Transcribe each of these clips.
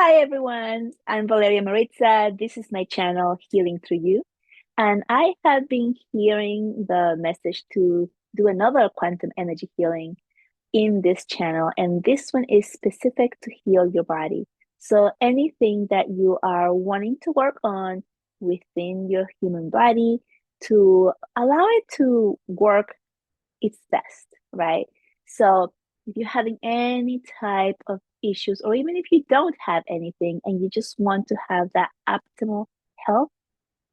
Hi everyone, I'm Valeria Maritza. This is my channel, Healing Through You. And I have been hearing the message to do another quantum energy healing in this channel. And this one is specific to heal your body. So anything that you are wanting to work on within your human body to allow it to work its best, right? So if you're having any type of issues, or even if you don't have anything and you just want to have that optimal health,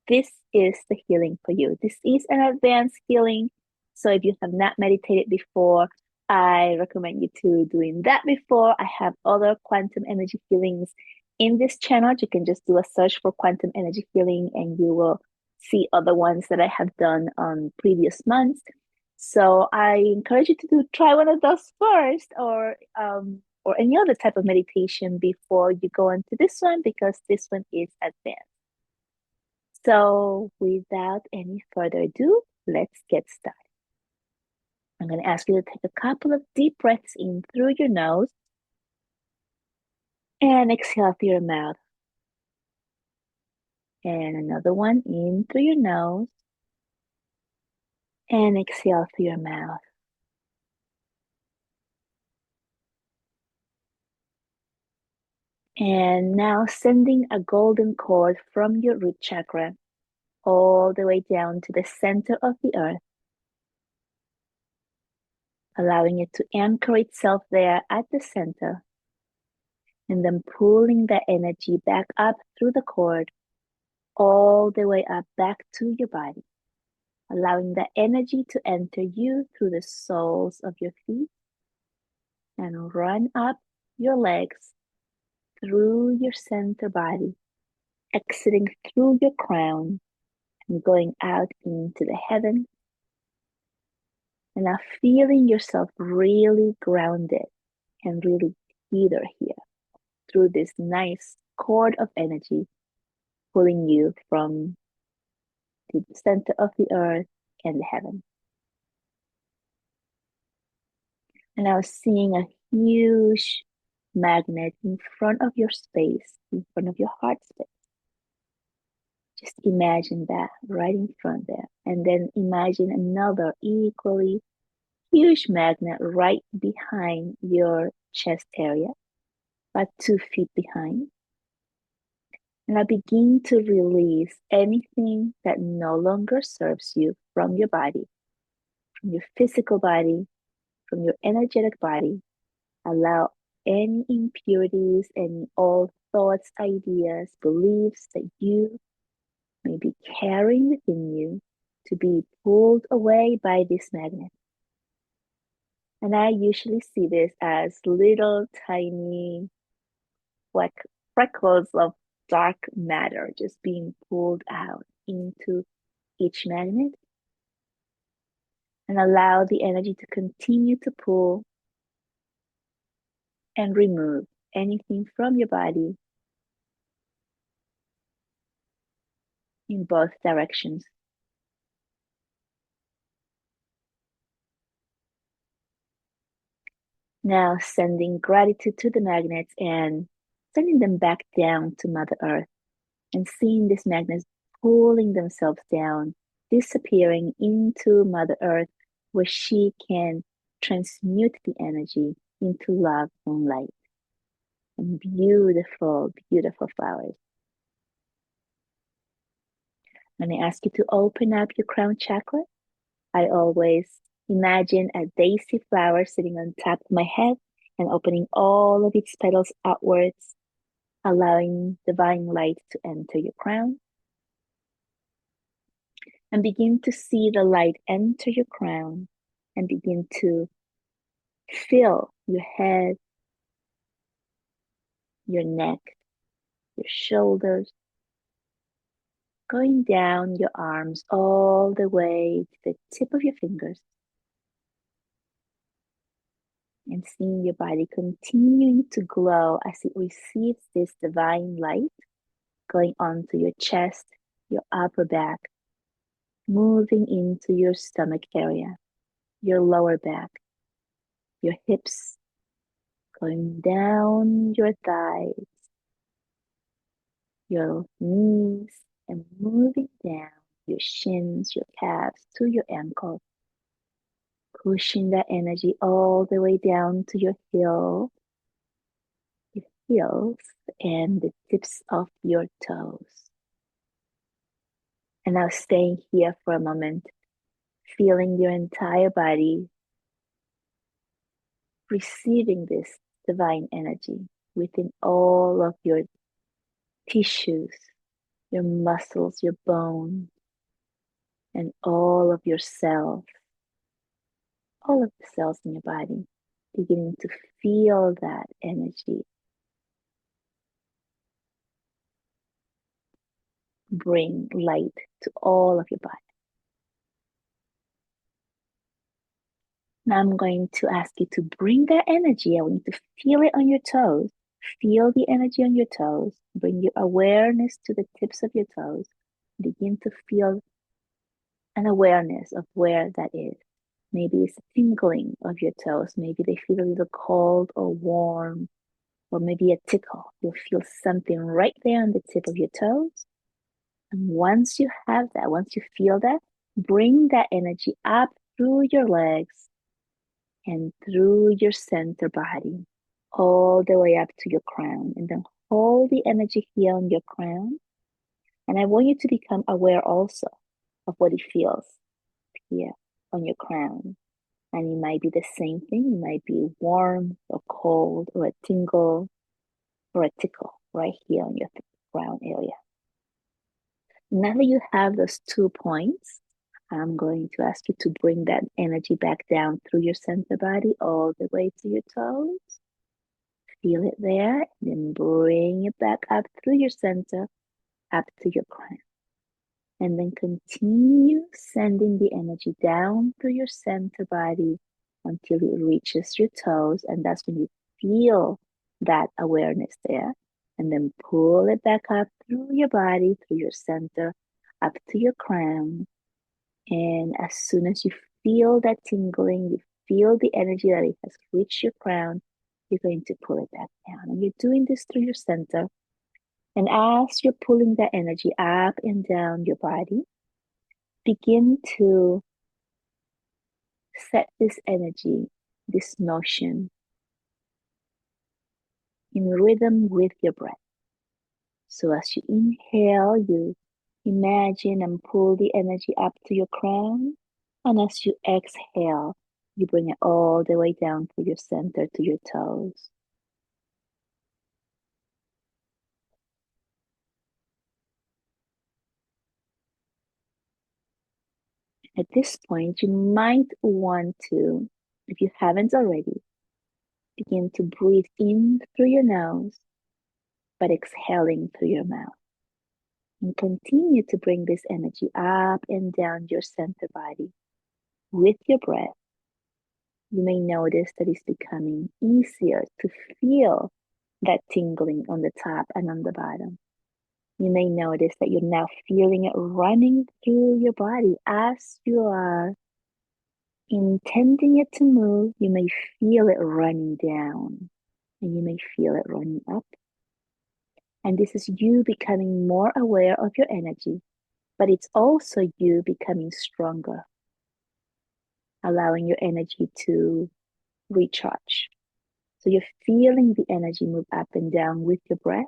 this is the healing for you. This is an advanced healing. So if you have not meditated before, I recommend you to doing that before. I have other quantum energy healings in this channel. You can just do a search for quantum energy healing and you will see other ones that I have done on previous months. So I encourage you to try one of those first, or any other type of meditation before you go into this one, because this one is advanced. So without any further ado, let's get started. I'm going to ask you to take a couple of deep breaths in through your nose and exhale through your mouth. And another one in through your nose and exhale through your mouth. And now sending a golden cord from your root chakra all the way down to the center of the earth, allowing it to anchor itself there at the center, and then pulling the energy back up through the cord all the way up back to your body, allowing the energy to enter you through the soles of your feet and run up your legs through your center body, exiting through your crown and going out into the heaven. And now feeling yourself really grounded and really teeter here through this nice cord of energy pulling you from the center of the earth and the heaven. And I was seeing a huge magnet in front of your space, in front of your heart space. Just imagine that right in front there. And then imagine another equally huge magnet right behind your chest area, about 2 feet behind. And I begin to release anything that no longer serves you from your body, from your physical body, from your energetic body. Allow any impurities, any old thoughts, ideas, beliefs that you may be carrying within you to be pulled away by this magnet. And I usually see this as little tiny freckles of dark matter just being pulled out into each magnet, and allow the energy to continue to pull and remove anything from your body in both directions. Now sending gratitude to the magnets and sending them back down to Mother Earth, and seeing these magnets pulling themselves down, disappearing into Mother Earth, where she can transmute the energy into love and light and beautiful, beautiful flowers. When I ask you to open up your crown chakra, I always imagine a daisy flower sitting on top of my head and opening all of its petals outwards, allowing divine light to enter your crown. And begin to see the light enter your crown and begin to fill your head, your neck, your shoulders, going down your arms all the way to the tip of your fingers, and seeing your body continuing to glow as it receives this divine light, going onto your chest, your upper back, moving into your stomach area, your lower back, your hips, going down your thighs, your knees, and moving down your shins, your calves to your ankles, pushing that energy all the way down to your heels, and the tips of your toes. And now staying here for a moment, feeling your entire body, receiving this divine energy within all of your tissues, your muscles, your bones, and all of your cells, all of the cells in your body, beginning to feel that energy bring light to all of your body. Now I'm going to ask you to bring that energy. I want you to feel it on your toes. Feel the energy on your toes. Bring your awareness to the tips of your toes. Begin to feel an awareness of where that is. Maybe it's a tingling of your toes. Maybe they feel a little cold or warm, or maybe a tickle. You'll feel something right there on the tip of your toes. And once you have that, once you feel that, bring that energy up through your legs and through your center body, all the way up to your crown. And then hold the energy here on your crown. And I want you to become aware also of what it feels here on your crown. And it might be the same thing. It might be warm or cold or a tingle or a tickle right here on your crown area. Now that you have those 2 points, I'm going to ask you to bring that energy back down through your center body all the way to your toes. Feel it there, and then bring it back up through your center, up to your crown. And then continue sending the energy down through your center body until it reaches your toes. And that's when you feel that awareness there. And then pull it back up through your body, through your center, up to your crown. And as soon as you feel that tingling, you feel the energy that it has reached your crown, you're going to pull it back down. And you're doing this through your center. And as you're pulling that energy up and down your body, begin to set this energy, this motion, in rhythm with your breath. So as you inhale, you imagine and pull the energy up to your crown. And as you exhale, you bring it all the way down to your center, to your toes. At this point, you might want to, if you haven't already, begin to breathe in through your nose, but exhaling through your mouth. And continue to bring this energy up and down your center body with your breath. You may notice that it's becoming easier to feel that tingling on the top and on the bottom. You may notice that you're now feeling it running through your body as you are intending it to move. You may feel it running down, and you may feel it running up. And this is you becoming more aware of your energy, but it's also you becoming stronger, allowing your energy to recharge. So you're feeling the energy move up and down with your breath.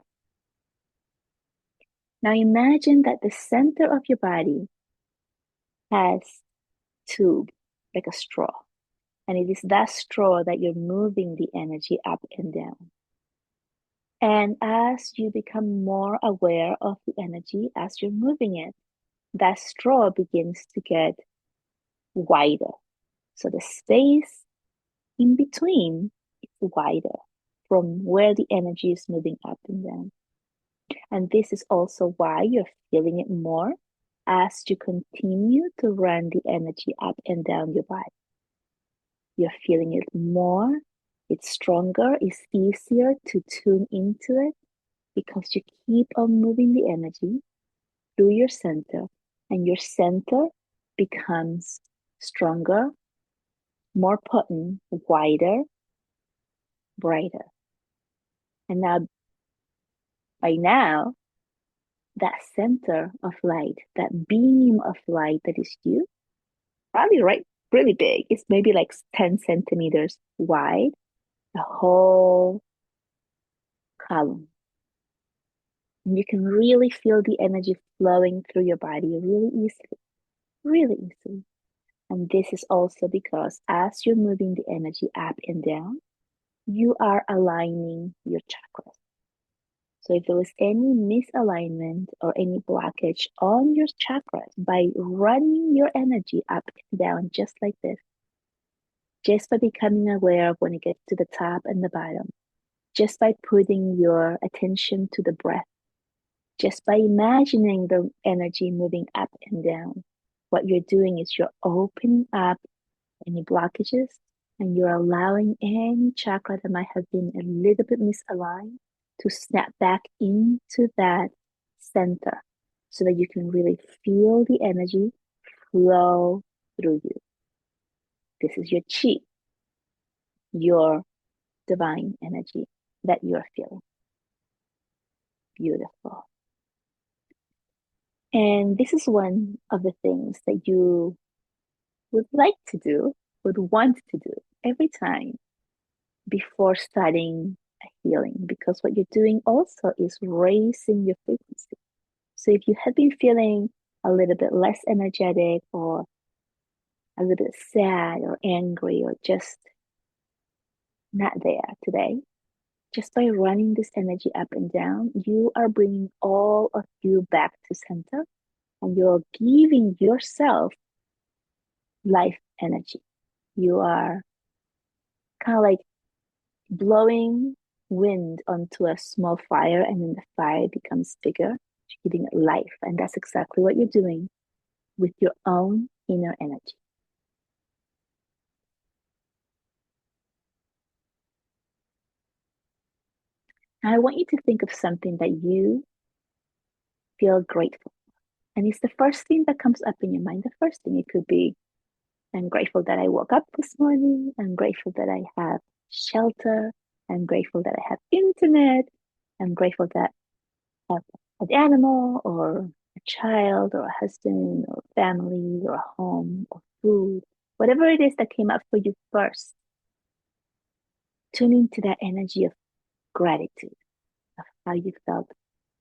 Now imagine that the center of your body has tube, like a straw. And it is that straw that you're moving the energy up and down. And as you become more aware of the energy, as you're moving it, that straw begins to get wider. So the space in between is wider from where the energy is moving up and down. And this is also why you're feeling it more as you continue to run the energy up and down your body. You're feeling it more, it's stronger, it's easier to tune into it because you keep on moving the energy through your center, and your center becomes stronger, more potent, wider, brighter. And now, by now, that center of light, that beam of light that is you, probably right, really big. It's maybe like 10 centimeters wide, the whole column. And you can really feel the energy flowing through your body really easily, really easily. And this is also because as you're moving the energy up and down, you are aligning your chakras. So if there was any misalignment or any blockage on your chakras, by running your energy up and down just like this, just by becoming aware of when it gets to the top and the bottom, just by putting your attention to the breath, just by imagining the energy moving up and down, what you're doing is you're opening up any blockages and you're allowing any chakra that might have been a little bit misaligned to snap back into that center so that you can really feel the energy flow through you. This is your chi, your divine energy that you're feeling. Beautiful. And this is one of the things that you would like to do, would want to do every time before starting a healing, because what you're doing also is raising your frequency. So if you have been feeling a little bit less energetic or a little bit sad or angry or just not there today, just by running this energy up and down, you are bringing all of you back to center and you're giving yourself life energy. You are kind of like blowing wind onto a small fire, and then the fire becomes bigger, giving it life. And that's exactly what you're doing with your own inner energy. Now, I want you to think of something that you feel grateful. And it's the first thing that comes up in your mind. The first thing, it could be, I'm grateful that I woke up this morning. I'm grateful that I have shelter. I'm grateful that I have internet. I'm grateful that I have an animal or a child or a husband or family or a home or food. Whatever it is that came up for you first, tune into that energy of gratitude, of how you felt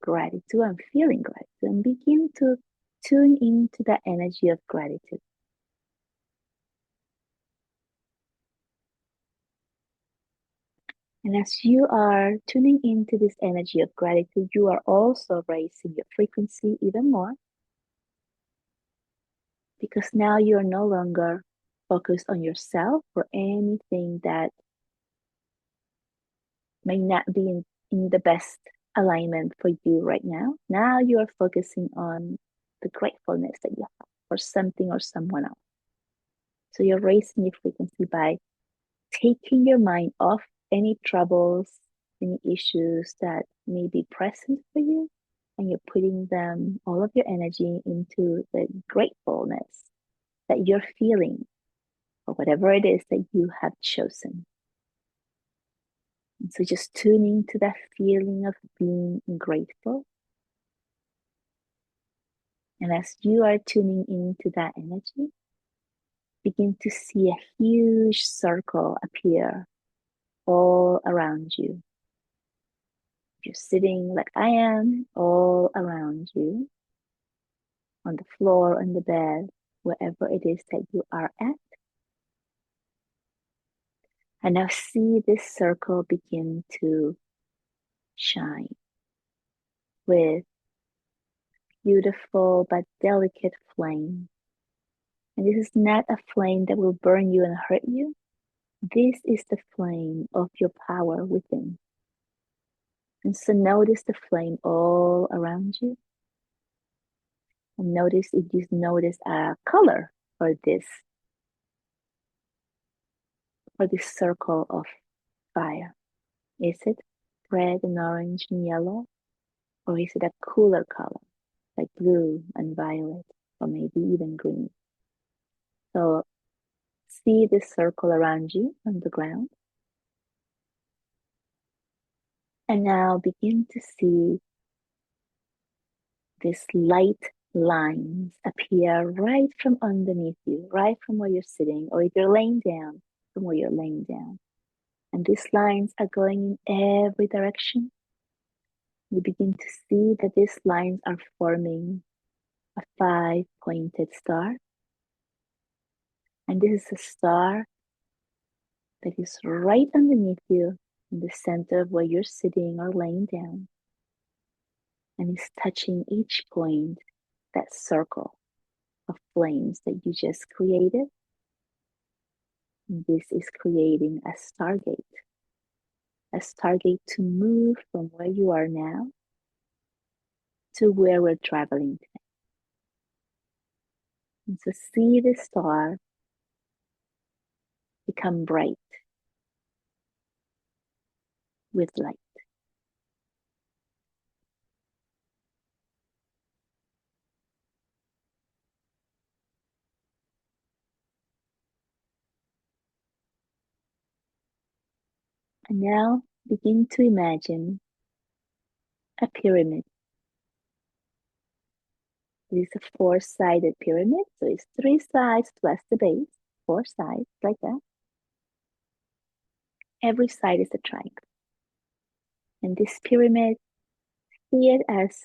gratitude and feeling gratitude, and begin to tune into that energy of gratitude. And as you are tuning into this energy of gratitude, you are also raising your frequency even more, because now you're no longer focused on yourself or anything that may not be in the best alignment for you right now. Now you are focusing on the gratefulness that you have for something or someone else. So you're raising your frequency by taking your mind off any troubles, any issues that may be present for you, and you're putting them, all of your energy, into the gratefulness that you're feeling for whatever it is that you have chosen. And so just tuning to that feeling of being grateful. And as you are tuning into that energy, begin to see a huge circle appear all around you. You're sitting like I am, all around you, on the floor, on the bed, wherever it is that you are at. And now see this circle begin to shine with beautiful but delicate flame. And this is not a flame that will burn you and hurt you. This is the flame of your power within. And so notice the flame all around you. And notice if you notice a color for this circle of fire. Is it red and orange and yellow? Or is it a cooler color, like blue and violet, or maybe even green? So see this circle around you on the ground. And now begin to see These light lines appear right from underneath you, right from where you're sitting, or if you're laying down, from where you're laying down. And these lines are going in every direction. You begin to see that these lines are forming a 5-pointed star. And this is a star that is right underneath you in the center of where you're sitting or laying down. And is touching each point, that circle of flames that you just created. And this is creating a stargate to move from where you are now to where we're traveling today. And so see the star become bright with light. And now begin to imagine a pyramid. It is a 4-sided pyramid, so it's 3 sides plus the base, 4 sides like that. Every side is a triangle. And this pyramid, see it as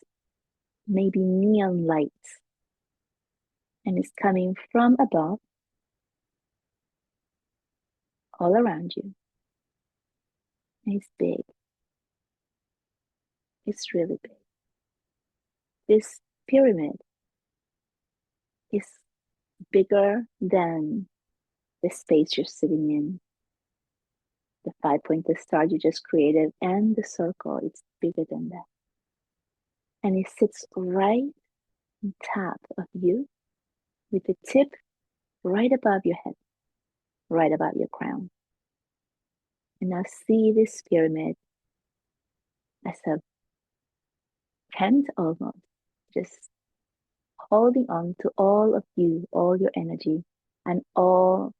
maybe neon lights, and it's coming from above all around you. And it's big. It's really big. This pyramid is bigger than the space you're sitting in. The 5-pointed star you just created and the circle, it's bigger than that. And it sits right on top of you with the tip right above your head, right above your crown. And now see this pyramid as a tent almost, just holding on to all of you, all your energy, and all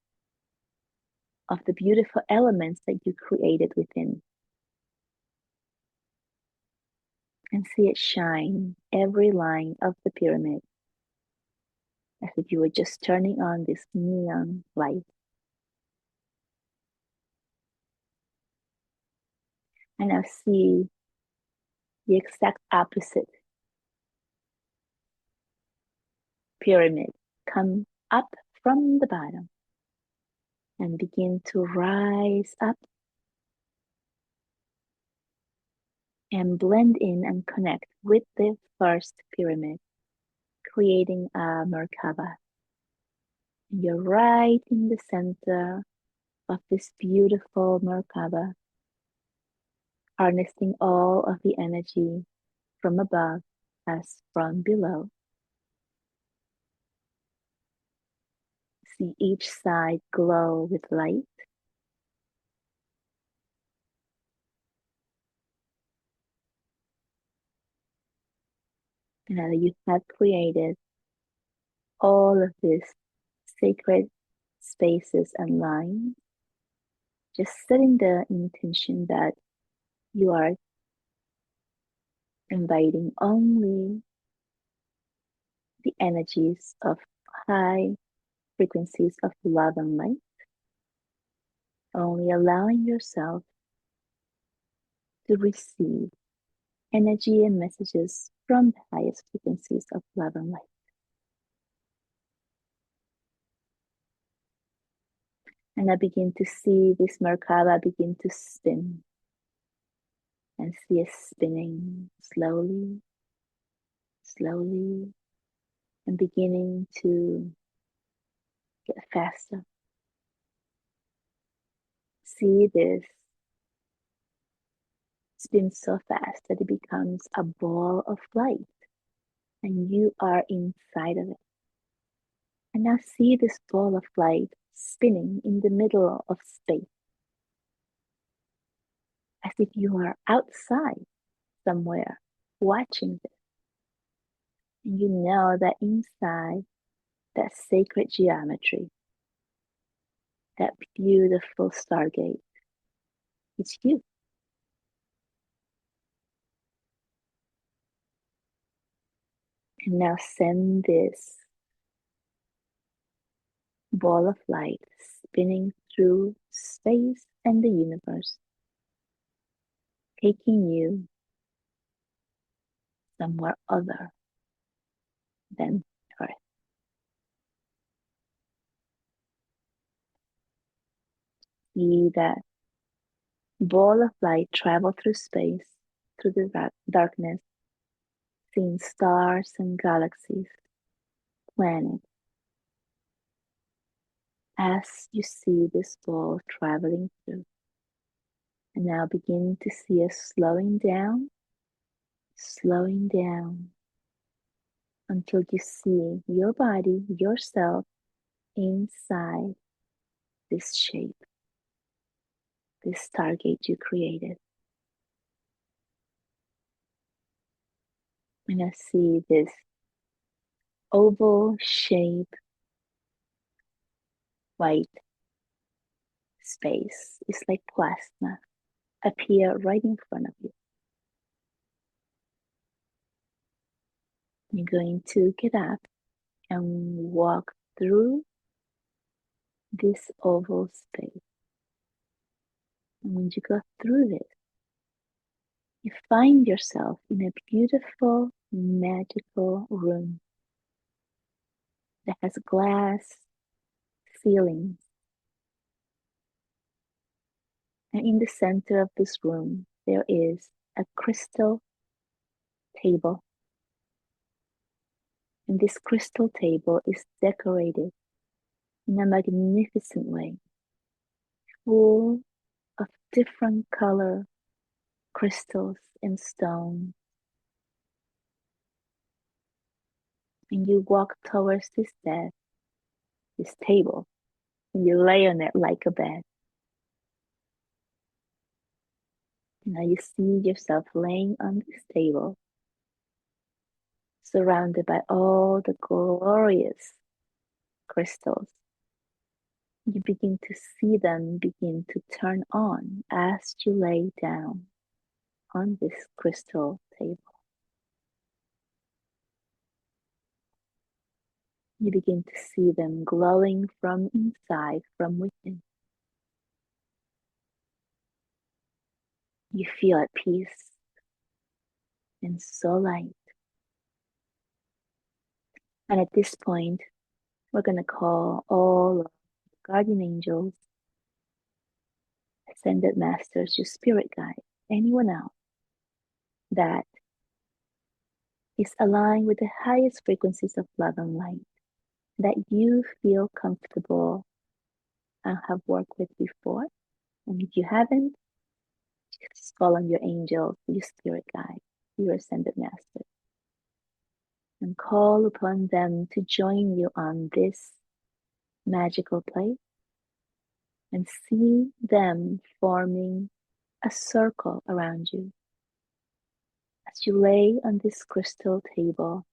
of the beautiful elements that you created within. And see it shine every line of the pyramid as if you were just turning on this neon light. And now see the exact opposite pyramid come up from the bottom and begin to rise up and blend in and connect with the first pyramid, creating a Merkaba. And you're right in the center of this beautiful Merkaba, harnessing all of the energy from above as from below. See each side glow with light. And now you have created all of these sacred spaces and lines, just setting the intention that you are inviting only the energies of high frequencies of love and light, only allowing yourself to receive energy and messages from the highest frequencies of love and light. And I begin to see this Merkaba begin to spin, and see it spinning slowly, slowly, and beginning to get faster. See this spin so fast that it becomes a ball of light, and you are inside of it. And now see this ball of light spinning in the middle of space, as if you are outside somewhere watching this. And you know that inside that sacred geometry, that beautiful stargate, it's you. And now send this ball of light spinning through space and the universe, taking you somewhere other than Earth. See that ball of light travel through space, through the darkness, seeing stars and galaxies, planets. As you see this ball traveling through, and now begin to see us slowing down until you see your body, yourself inside this shape, this stargate you created. And I see this oval shape, white space. It's like plasma appear right in front of you. You're going to get up and walk through this oval space. And when you go through this, you find yourself in a beautiful, magical room that has glass ceilings. And in the center of this room, there is a crystal table. And this crystal table is decorated in a magnificent way, full of different color crystals and stones. And you walk towards this bed, this table, and you lay on it like a bed. And now you see yourself laying on this table, surrounded by all the glorious crystals. You begin to see them begin to turn on as you lay down on this crystal table. You begin to see them glowing from inside, from within. You feel at peace and so light. And at this point, we're going to call all of the guardian angels, ascended masters, your spirit guide, anyone else that is aligned with the highest frequencies of love and light that you feel comfortable and have worked with before. And if you haven't, just call on your angels, your spirit guide, your ascended master, and call upon them to join you on this magical place and see them forming a circle around you. As you lay on this crystal table,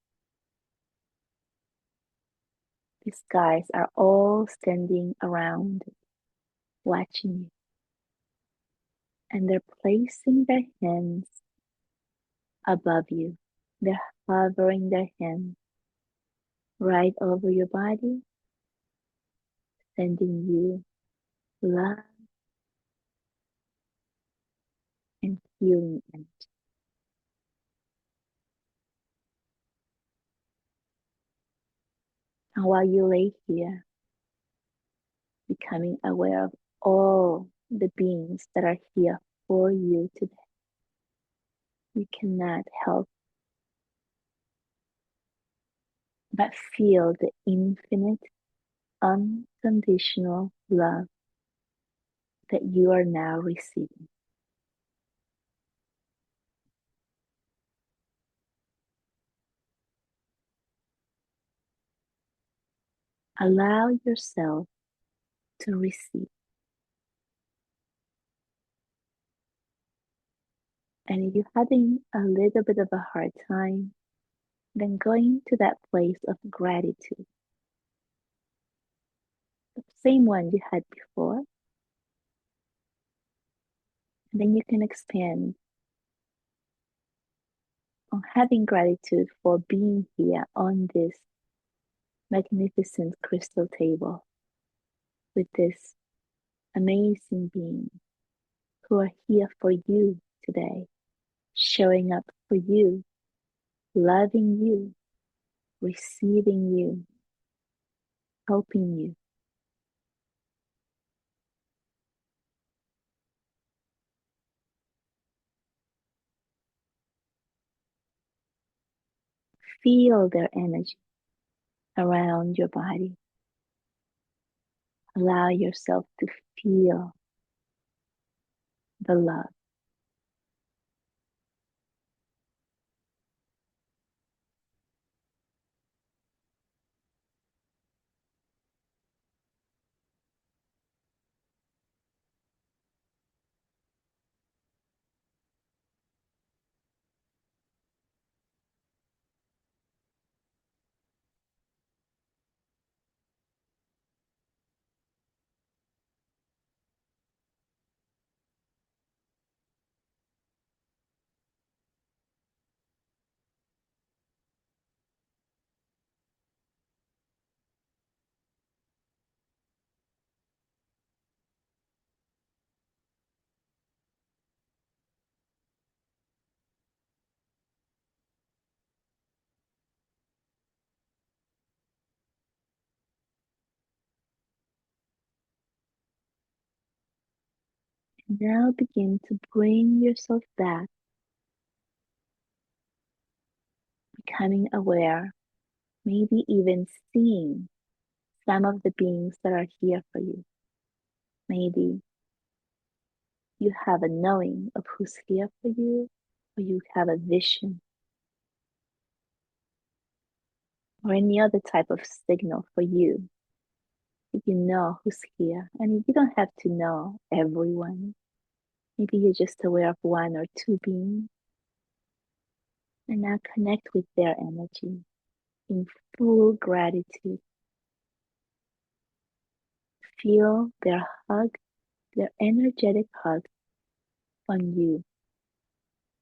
these guys are all standing around, watching you. And they're placing their hands above you. They're hovering their hands right over your body, sending you love and healing energy. And while you lay here, becoming aware of all the beings that are here for you today, you cannot help but feel the infinite, unconditional love that you are now receiving. Allow yourself to receive. And if you're having a little bit of a hard time, then going to that place of gratitude, the same one you had before, and then you can expand on having gratitude for being here on this magnificent crystal table with this amazing being who are here for you today, showing up for you, loving you, receiving you, helping you. Feel their energy around your body. Allow yourself to feel the love. Now begin to bring yourself back, becoming aware, maybe even seeing some of the beings that are here for you. Maybe you have a knowing of who's here for you, or you have a vision, or any other type of signal for you. You know who's here, and you don't have to know everyone. Maybe you're just aware of one or two beings, and now connect with their energy in full gratitude. Feel their hug, their energetic hug on you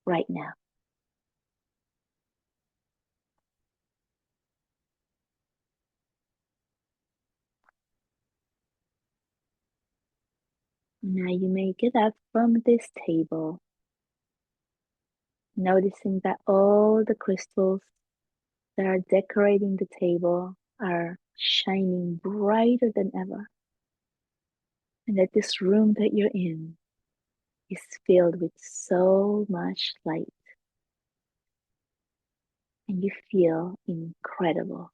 right now. Now you may get up from this table, noticing that all the crystals that are decorating the table are shining brighter than ever. And that this room that you're in is filled with so much light. And you feel incredible,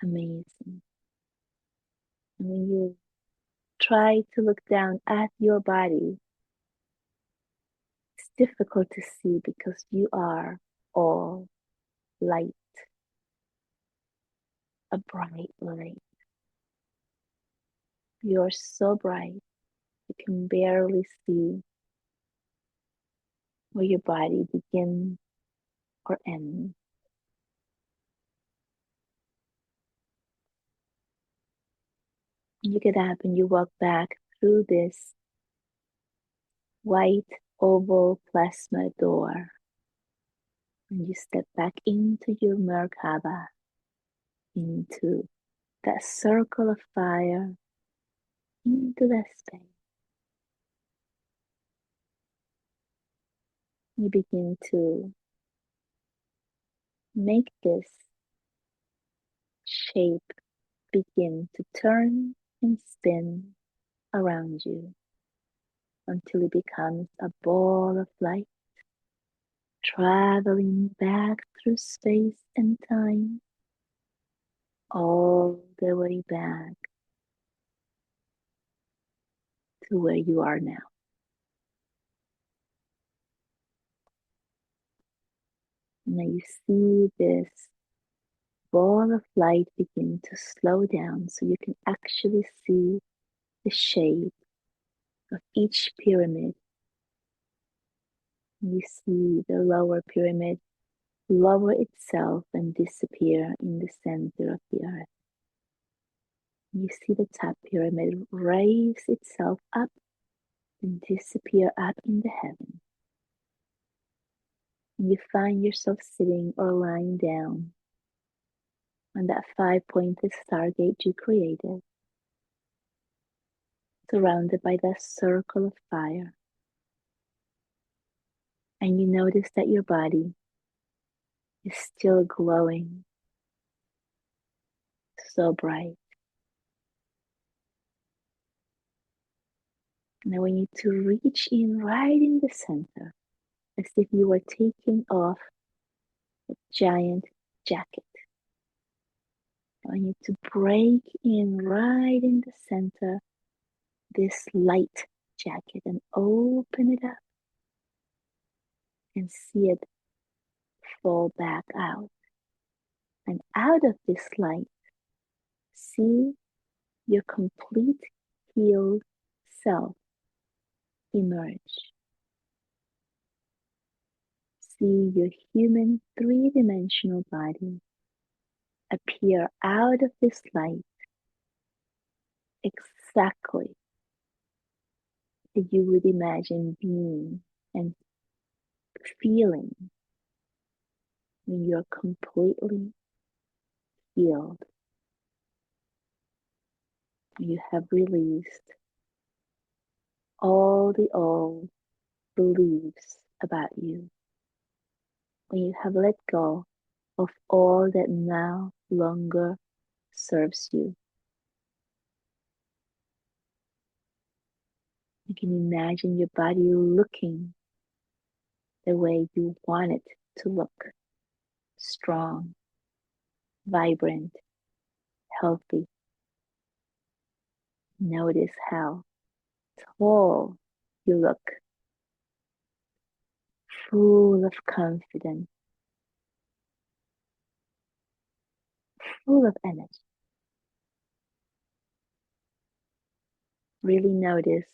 amazing. And when you try to look down at your body, it's difficult to see because you are all light, a bright light. You are so bright, you can barely see where your body begins or ends. You get up and you walk back through this white oval plasma door. And you step back into your Merkaba, into that circle of fire, into that space. You begin to make this shape begin to turn and spin around you until it becomes a ball of light, traveling back through space and time, all the way back to where you are now. Now you see this ball of light begin to slow down so you can actually see the shape of each pyramid. You see the lower pyramid lower itself and disappear in the center of the earth. You see the top pyramid raise itself up and disappear up in the heaven. you find yourself sitting or lying down on that five-pointed stargate you created, surrounded by that circle of fire, and you notice that your body is still glowing so bright. And I want you to reach in right in the center as if you were taking off a giant jacket. I want you to break in right in the center this light jacket and open it up and see it fall back out. And out of this light, see your complete healed self emerge. See your human three-dimensional body appear out of this light exactly as you would imagine being and feeling when you're completely healed. You have released all the old beliefs about you. When you have let go of all that now longer serves you. You can imagine your body looking the way you want it to look. Strong, vibrant, healthy. Notice how tall you look, full of confidence, full of energy. Really notice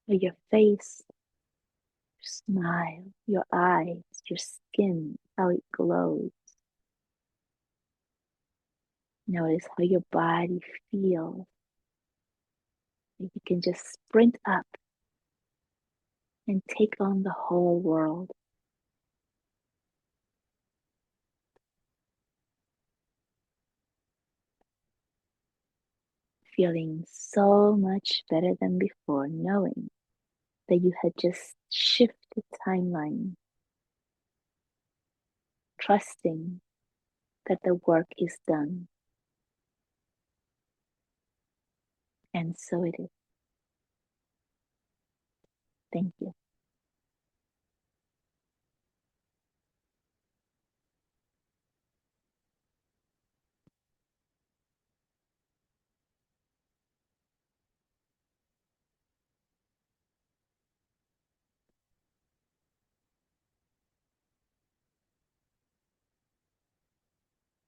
how your face, your smile, your eyes, your skin, how it glows. Notice how your body feels. You can just sprint up and take on the whole world. Feeling so much better than before, knowing that you had just shifted timeline, trusting that the work is done. And so it is. Thank you.